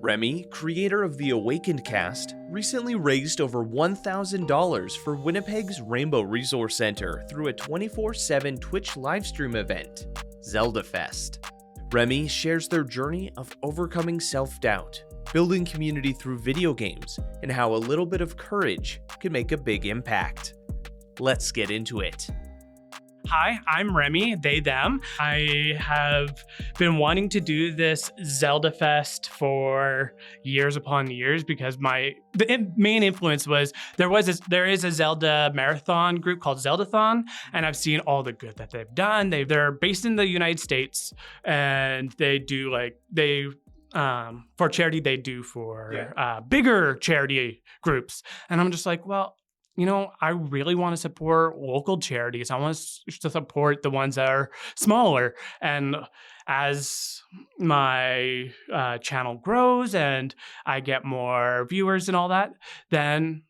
Remy, creator of the Awakened cast, recently raised over $1,000 for Winnipeg's Rainbow Resource Center through a 24/7 Twitch livestream event, Zeldafest. Remy shares their journey of overcoming self-doubt, building community through video games, and how a little bit of courage can make a big impact. Let's get into it. Hi, I'm Remy, they, them. I have been wanting to do this Zeldafest for years upon years because the main influence was there is a Zelda marathon group called Zeldathon, and I've seen all the good that they've done. They're based in the United States, and they do for charity, they do for bigger charity groups. And I'm just like, well, I really want to support local charities. I want to support the ones that are smaller. And as my channel grows and I get more viewers and all that, then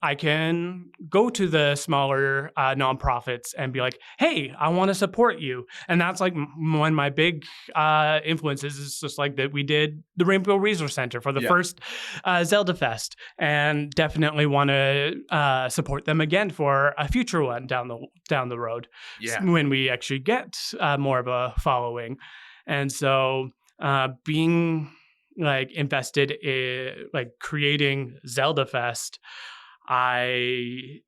I can go to the smaller nonprofits and be like, hey, I want to support you. And that's like one of my big influences is just like that we did the Rainbow Resource Center for the first Zeldafest, and definitely want to support them again for a future one down the road when we actually get more of a following. And so being invested in creating Zeldafest, I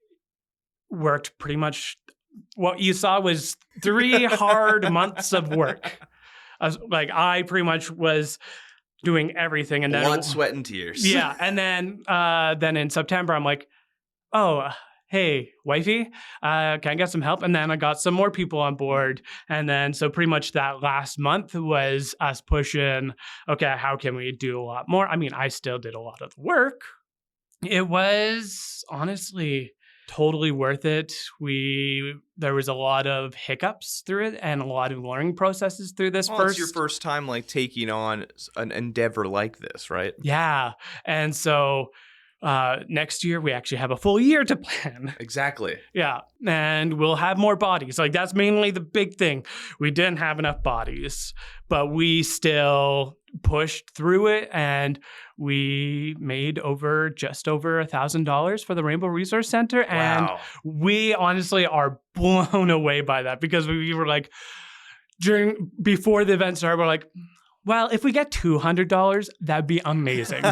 worked pretty much what you saw was 3 hard months of work. I pretty much was doing everything, and then blood, sweat, and tears. Yeah, and then in September, I'm like, oh, hey, wifey, can I get some help? And then I got some more people on board, and then so pretty much that last month was us pushing. Okay, how can we do a lot more? I mean, I still did a lot of the work. It was honestly totally worth it. There was a lot of hiccups through it and a lot of learning processes through this It's your first time taking on an endeavor like this, right? Yeah. And so next year we actually have a full year to plan. Exactly. Yeah. And we'll have more bodies. That's mainly the big thing. We didn't have enough bodies, but we still pushed through it, and we made just over $1,000 for the Rainbow Resource Center. And we honestly are blown away by that, because we were like, before the event started, we're like, well, if we get $200, that'd be amazing.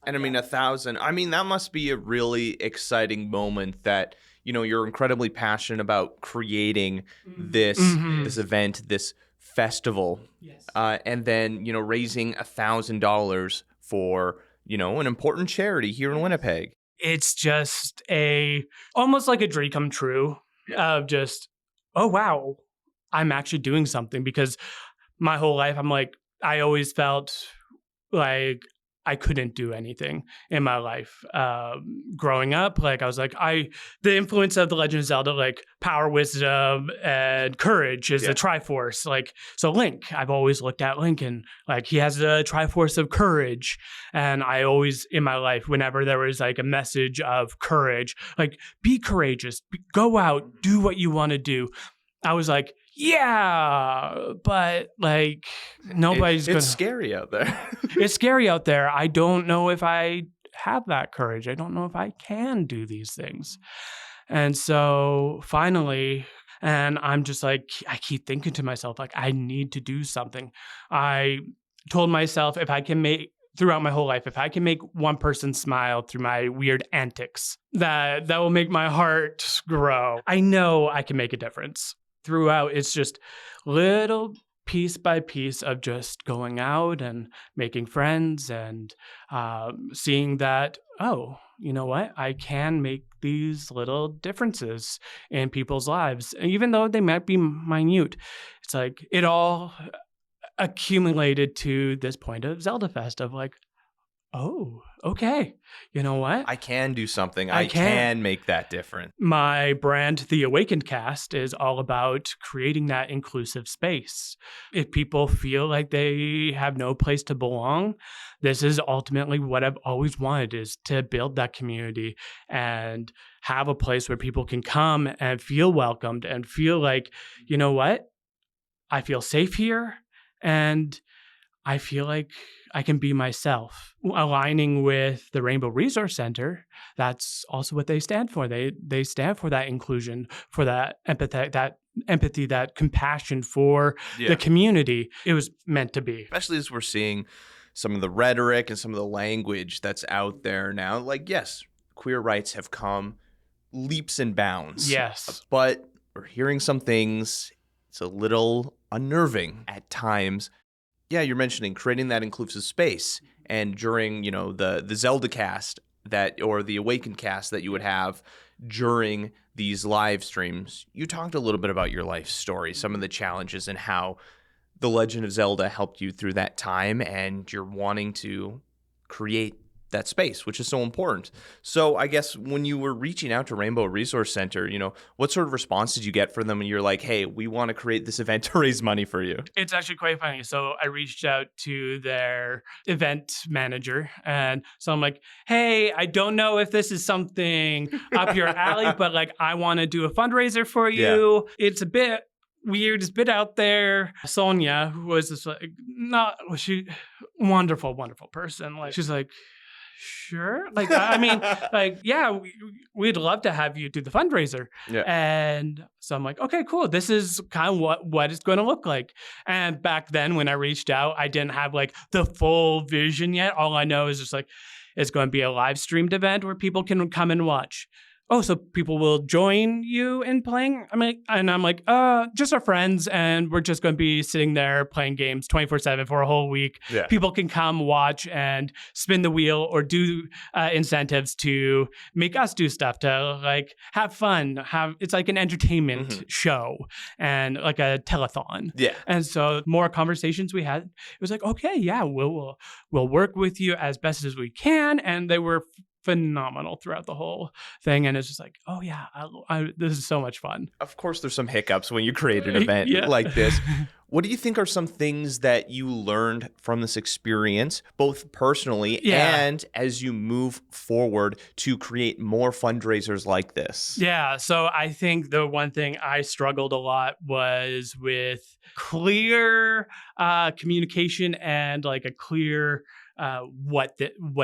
And I mean, 1,000, that must be a really exciting moment that, you're incredibly passionate about creating this event, this festival. Yes. And then, raising $1,000 for, an important charity here in Winnipeg. It's just almost like a dream come true of just, oh, wow, I'm actually doing something. Because my whole life, I always felt like I couldn't do anything in my life. Growing up, I was like, the influence of the Legend of Zelda, power, wisdom, and courage is a Triforce. So Link, I've always looked at Link and he has a Triforce of courage. And I always, in my life, whenever there was a message of courage, be courageous, go out, do what you want to do, I was like, yeah, but nobody's It's scary out there. It's scary out there. I don't know if I have that courage. I don't know if I can do these things. And so finally, and I'm just I keep thinking to myself, I need to do something. I told myself throughout my whole life, if I can make one person smile through my weird antics, that will make my heart grow. I know I can make a difference. Throughout, it's just little piece by piece of just going out and making friends and seeing that, oh, you know what? I can make these little differences in people's lives. And even though they might be minute, it's it all accumulated to this point of Zeldafest of oh, okay. You know what? I can do something. I can make that difference. My brand, The Awakened Cast, is all about creating that inclusive space. If people feel like they have no place to belong, this is ultimately what I've always wanted, is to build that community and have a place where people can come and feel welcomed and feel you know what? I feel safe here, and I feel like I can be myself. Aligning with the Rainbow Resource Center, that's also what they stand for. They stand for that inclusion, for that empathy, that compassion for the community. It was meant to be. Especially as we're seeing some of the rhetoric and some of the language that's out there now. Like, yes, queer rights have come leaps and bounds. Yes. But we're hearing some things, it's a little unnerving at times. Yeah, you're mentioning creating that inclusive space. And during, the Zeldacast or the Awakened cast that you would have during these live streams, you talked a little bit about your life story, some of the challenges and how The Legend of Zelda helped you through that time, and you're wanting to create that space, which is so important. So I guess when you were reaching out to Rainbow Resource Center, what sort of response did you get from them when you're like, hey, we want to create this event to raise money for you? It's actually quite funny. So I reached out to their event manager, and so I'm like, hey, I don't know if this is something up your alley, but like I want to do a fundraiser for you. Yeah. It's a bit weird, it's a bit out there. Sonia, who was this wonderful person. Like she's like, sure. Like, I mean, like, yeah, we'd love to have you do the fundraiser. Yeah. And so I'm like, okay, cool. This is kind of what it's going to look like. And back then when I reached out, I didn't have like the full vision yet. All I know is just like, it's going to be a live streamed event where people can come and watch. Oh, so people will join you in playing? I'm like, just our friends, and we're just going to be sitting there playing games 24/7 for a whole week. Yeah. People can come watch and spin the wheel or do incentives to make us do stuff to like have fun. It's like an entertainment show and like a telethon. Yeah. And so more conversations we had, it was like, okay, yeah, we'll work with you as best as we can, and they were phenomenal throughout the whole thing. And it's just like, oh yeah, this is so much fun. Of course there's some hiccups when you create an event like this. What do you think are some things that you learned from this experience, both personally and as you move forward to create more fundraisers like this? Yeah, so I think the one thing I struggled a lot was with clear communication and like a clear what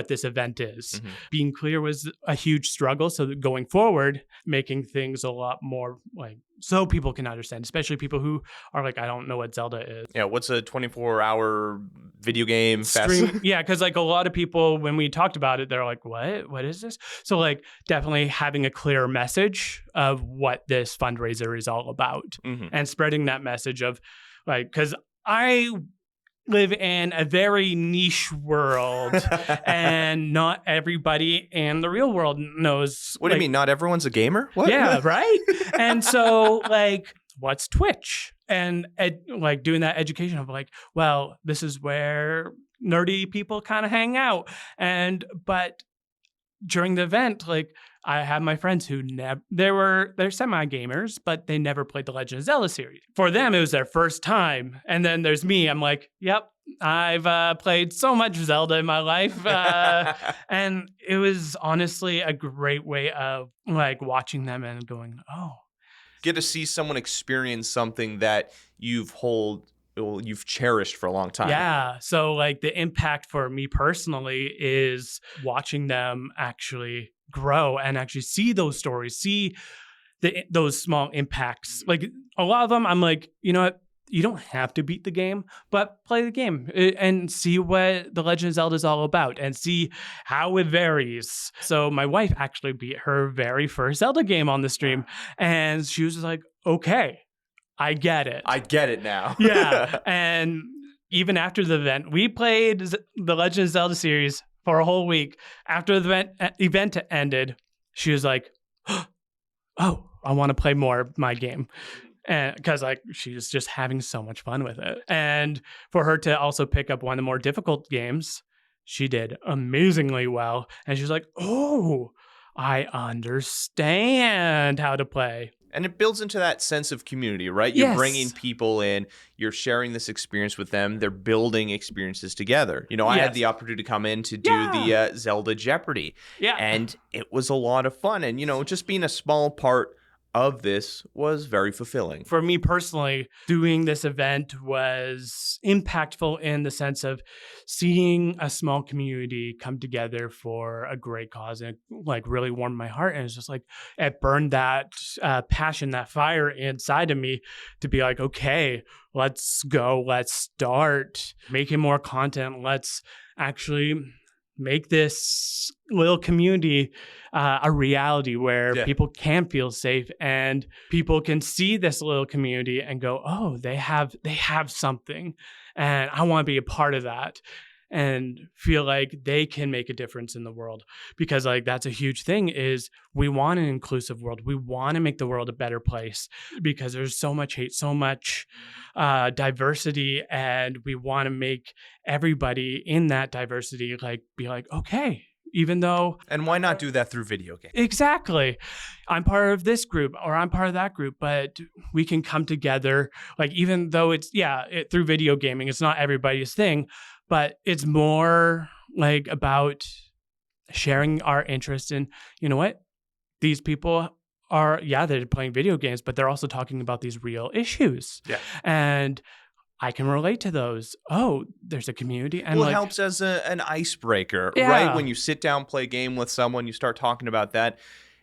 this event is. Mm-hmm. Being clear was a huge struggle. So that going forward, making things a lot more like so people can understand, especially people who are like, I don't know what Zelda is. Yeah, what's a 24-hour video game stream? Yeah, because like a lot of people, when we talked about it, they're like, what is this? So like definitely having a clear message of what this fundraiser is all about, and spreading that message of like, because I live in a very niche world and not everybody in the real world knows. What do you mean? Not everyone's a gamer? What? Yeah, right? And so like, what's Twitch? And like doing that education of like, well, this is where nerdy people kind of hang out. But during the event, like I have my friends who they're semi-gamers, but they never played the Legend of Zelda series. For them, it was their first time. And then there's me. I'm like, yep, I've played so much Zelda in my life. And it was honestly a great way of like watching them and going, oh. Get to see someone experience something that you've cherished for a long time. Yeah. So like the impact for me personally is watching them actually grow and actually see those stories, see those small impacts. Like a lot of them, I'm like, you know what? You don't have to beat the game, but play the game and see what The Legend of Zelda is all about and see how it varies. So my wife actually beat her very first Zelda game on the stream, and she was just like, okay, I get it. I get it now. Yeah. And even after the event, we played The Legend of Zelda series for a whole week. After the event ended, she was like, oh, I want to play more of my game. And because like she's just having so much fun with it. And for her to also pick up one of the more difficult games, she did amazingly well. And she's like, oh, I understand how to play. And it builds into that sense of community, right? You're bringing people in, you're sharing this experience with them, they're building experiences together. I had the opportunity to come in to do the Zelda Jeopardy. Yeah. And it was a lot of fun. And, just being a small part of this was very fulfilling. For me personally, doing this event was impactful in the sense of seeing a small community come together for a great cause, and like really warmed my heart. And it's just like it burned that passion, that fire inside of me to be like, okay, let's go, let's start making more content. Let's actually make this little community a reality where people can feel safe and people can see this little community and go, oh, they have something, and I want to be a part of that, and feel like they can make a difference in the world. Because like that's a huge thing, is we want an inclusive world. We want to make the world a better place because there's so much hate, so much diversity, and we want to make everybody in that diversity like be like, okay, even though. And why not do that through video games? Exactly. I'm part of this group or I'm part of that group, but we can come together. Like, even though it's, through video gaming, it's not everybody's thing, but it's more like about sharing our interest in, you know what? These people are, they're playing video games, but they're also talking about these real issues. Yeah. And I can relate to those. Oh, there's a community. And well, it helps as an icebreaker, right? When you sit down, play a game with someone, you start talking about that.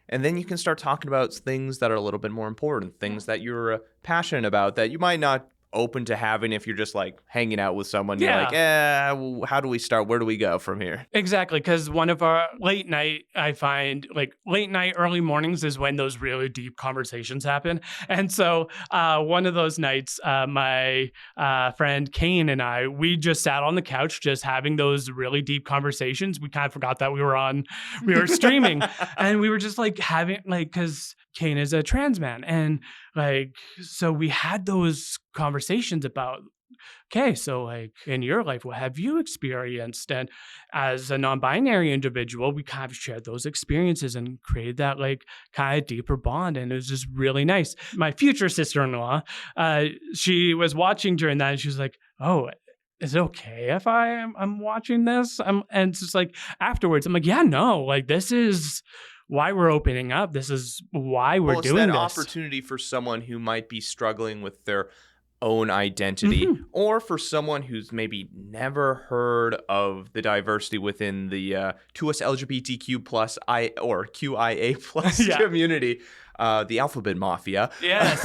And then you can start talking about things that are a little bit more important, things that you're passionate about that you might not open to having if you're just like hanging out with someone. You're like, how do we start? Where do we go from here? Exactly. Because one of our late night, I find like late night, early mornings is when those really deep conversations happen. And so one of those nights, my friend Kane and I, we just sat on the couch just having those really deep conversations. We kind of forgot that we were streaming and we were just like having like, because Kane is a trans man. And like, so we had those conversations about, okay, so like in your life, what have you experienced? And as a non-binary individual, we kind of shared those experiences and created that like kind of deeper bond. And it was just really nice. My future sister-in-law, she was watching during that and she was like, oh, is it okay if I'm watching this? And it's just like afterwards, I'm like, yeah, no, like this is why we're opening up. This is why we're doing this. Opportunity for someone who might be struggling with their own identity, or for someone who's maybe never heard of the diversity within the to us LGBTQ plus or QIA plus community, the alphabet mafia. Yes,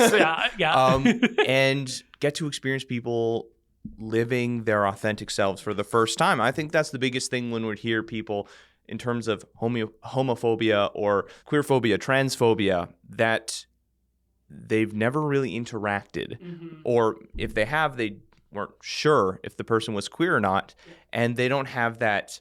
and get to experience people living their authentic selves for the first time. I think that's the biggest thing when we hear people in terms of homophobia or queerphobia, transphobia, that they've never really interacted. Or if they have, they weren't sure if the person was queer or not, and they don't have that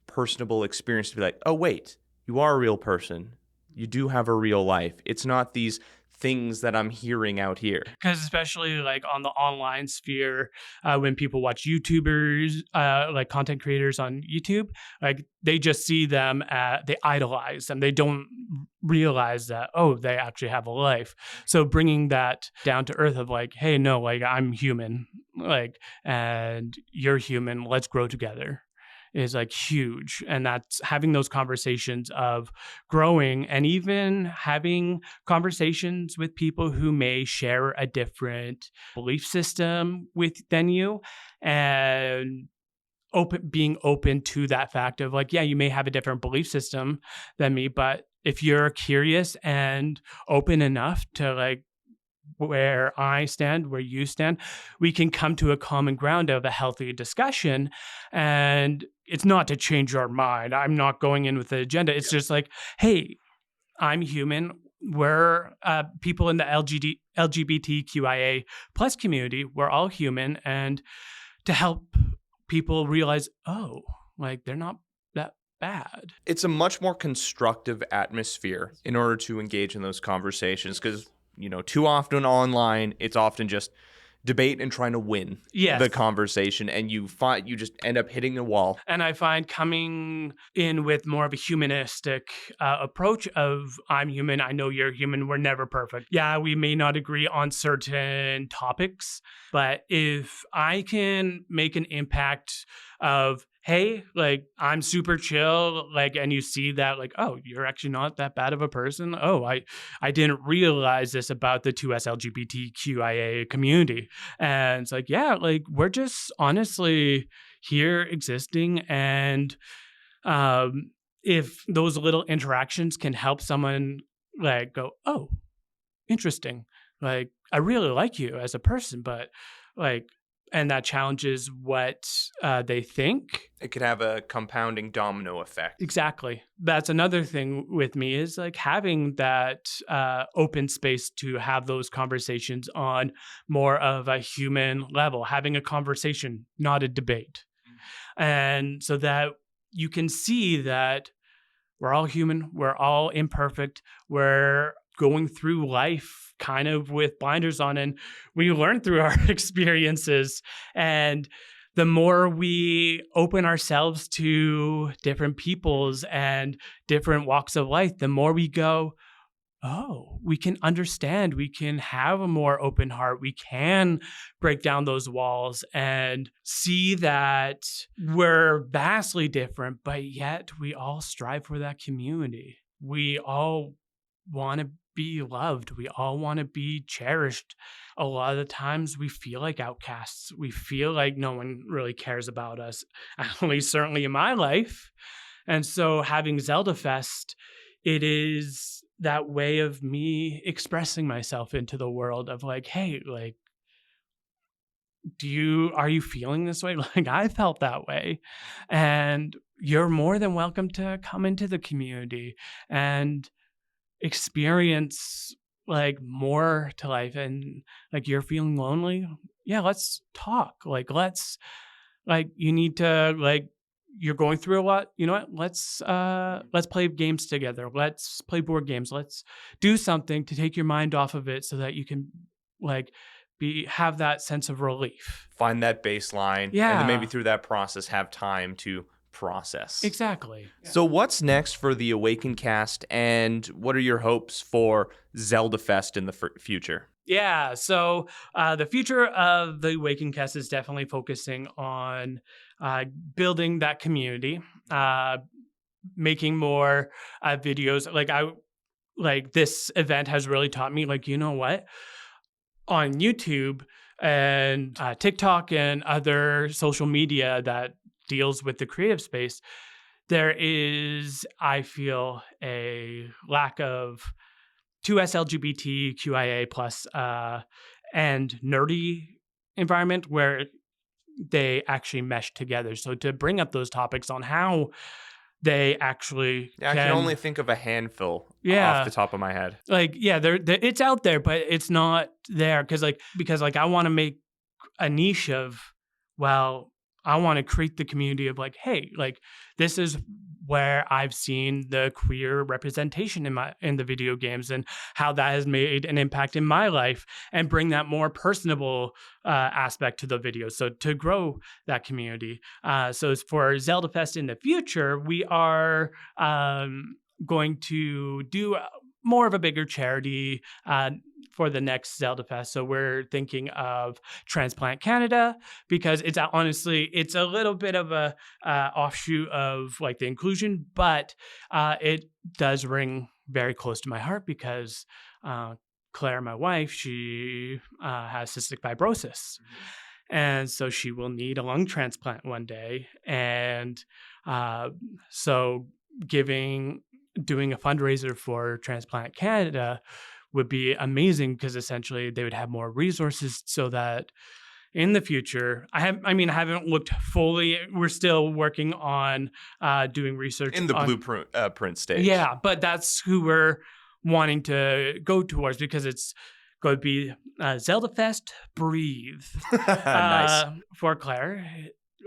personable experience to be like, oh, wait, you are a real person. You do have a real life. It's not these things that I'm hearing out here. Because especially like on the online sphere, when people watch YouTubers, like content creators on YouTube, like they just see them, they idolize them. They don't realize that, oh, they actually have a life. So bringing that down to earth of like, hey, no, like I'm human, like, and you're human. Let's grow together is like huge. And that's having those conversations of growing and even having conversations with people who may share a different belief system than you, and being open to that fact of like, yeah, you may have a different belief system than me, but if you're curious and open enough to like where I stand, where you stand, we can come to a common ground of a healthy discussion. And it's not to change our mind. I'm not going in with an agenda. It's just like, hey, I'm human. We're people in the LGBTQIA plus community. We're all human. And to help people realize, oh, like they're not that bad. It's a much more constructive atmosphere in order to engage in those conversations, because too often online, it's often just debate and trying to win the conversation, and you just end up hitting a wall. And I find coming in with more of a humanistic approach of I'm human, I know you're human, we're never perfect. Yeah, we may not agree on certain topics, but if I can make an impact of, hey, like I'm super chill, like, and you see that, like, oh, you're actually not that bad of a person. Oh, I didn't realize this about the 2S LGBTQIA community. And it's like, yeah, like we're just honestly here existing. And if those little interactions can help someone like go, oh, interesting. Like, I really like you as a person, but like, and that challenges what they think. It could have a compounding domino effect. Exactly. That's another thing with me is like having that open space to have those conversations on more of a human level, having a conversation, not a debate. And so that you can see that we're all human, we're all imperfect, we're going through life kind of with blinders on, and we learn through our experiences. And the more we open ourselves to different peoples and different walks of life, the more we go, oh, we can understand, we can have a more open heart, we can break down those walls and see that we're vastly different, but yet we all strive for that community. We all want to be loved. We all want to be cherished. A lot of the times we feel like outcasts. We feel like no one really cares about us, at least certainly in my life. And so having Zeldafest, it is that way of me expressing myself into the world of like, hey, like, are you feeling this way? Like I felt that way. And you're more than welcome to come into the community and experience like more to life. And like you're feeling lonely. Yeah, let's talk. Like, you need to like, you're going through a lot. You know what? Let's play games together. Let's play board games. Let's do something to take your mind off of it so that you can like have that sense of relief. Find that baseline. Yeah. And then maybe through that process have time to process. Exactly. So what's next for the Awaken cast, and what are your hopes for Zeldafest in the future? Yeah, so the future of the Awaken cast is definitely focusing on building that community, making more videos. Like this event has really taught me, like, you know what? On YouTube and TikTok and other social media that deals with the creative space, there is, I feel, a lack of 2S LGBTQIA plus and nerdy environment where they actually mesh together. So to bring up those topics on how they actually I can only think of a handful off the top of my head. Like, yeah, it's out there, but it's not there because I want to make a niche of, well, I want to create the community of like, hey, like this is where I've seen the queer representation in the video games and how that has made an impact in my life, and bring that more personable aspect to the video. So to grow that community. So for Zeldafest in the future, we are going to do more of a bigger charity for the next Zeldafest. So we're thinking of Transplant Canada, because it's honestly, it's a little bit of a offshoot of like the inclusion, but it does ring very close to my heart because Claire, my wife, she has cystic fibrosis. And so she will need a lung transplant one day. And so doing a fundraiser for Transplant Canada would be amazing, because essentially they would have more resources so that in the future, I haven't looked fully. We're still working on doing research in the blueprint stage. Yeah, but that's who we're wanting to go towards, because it's going to be Zeldafest Breathe. Nice. For Claire,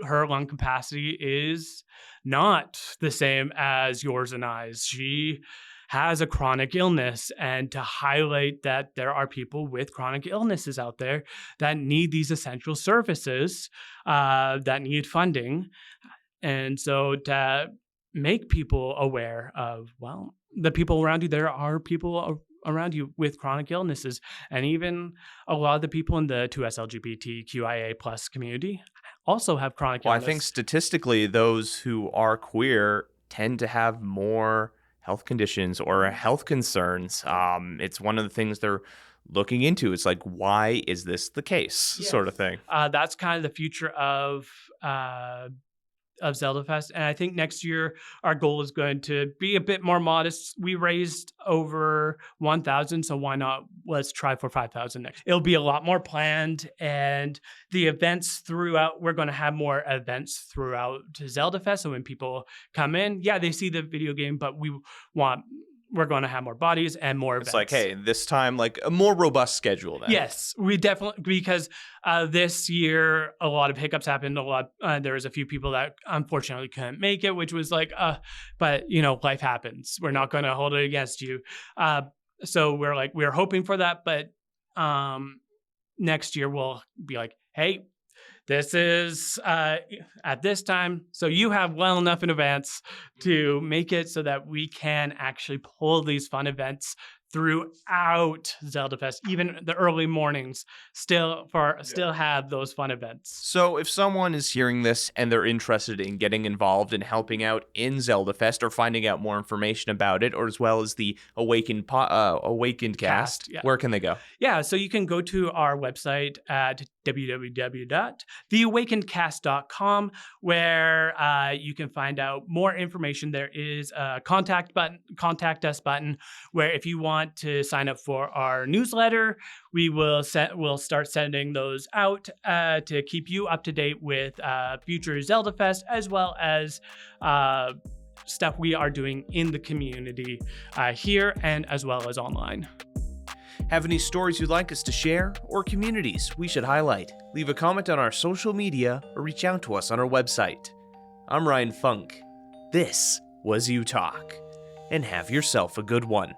her lung capacity is not the same as yours and I's. She has a chronic illness, and to highlight that there are people with chronic illnesses out there that need these essential services, that need funding. And so to make people aware of, well, the people around you, there are people around you with chronic illnesses, and even a lot of the people in the 2S LGBTQIA plus community also have chronic Well, I illness. think statistically, those who are queer tend to have more health conditions or health concerns. It's one of the things they're looking into. It's like, why is this the case, sort of thing. That's kind of the future of Zeldafest. And I think next year our goal is going to be a bit more modest. We raised over 1,000, so why not? Let's try for 5,000 next. It'll be a lot more planned, and the events throughout. We're going to have more events throughout Zeldafest. So when people come in, they see the video game, but we're going to have more bodies and more events. It's like, hey, this time, like a more robust schedule then. Yes, we definitely, because this year a lot of hiccups happened. There was a few people that unfortunately couldn't make it, which was like, but life happens. We're not going to hold it against you. So we're hoping for that, but next year we'll be like, hey, this is at this time. So you have well enough in advance to make it so that we can actually pull these fun events throughout Zeldafest, even the early mornings, still have those fun events. So if someone is hearing this and they're interested in getting involved and helping out in Zeldafest or finding out more information about it, or as well as the Awakened cast, where can they go? Yeah, so you can go to our website at www.theawakenedcast.com, where you can find out more information. There is a contact us button, where if you want to sign up for our newsletter, we'll start sending those out to keep you up to date with future Zeldafest, as well as stuff we are doing in the community here and as well as online. Have any stories you'd like us to share or communities we should highlight? Leave a comment on our social media or reach out to us on our website. I'm Ryan Funk. This was You Talk, and have yourself a good one.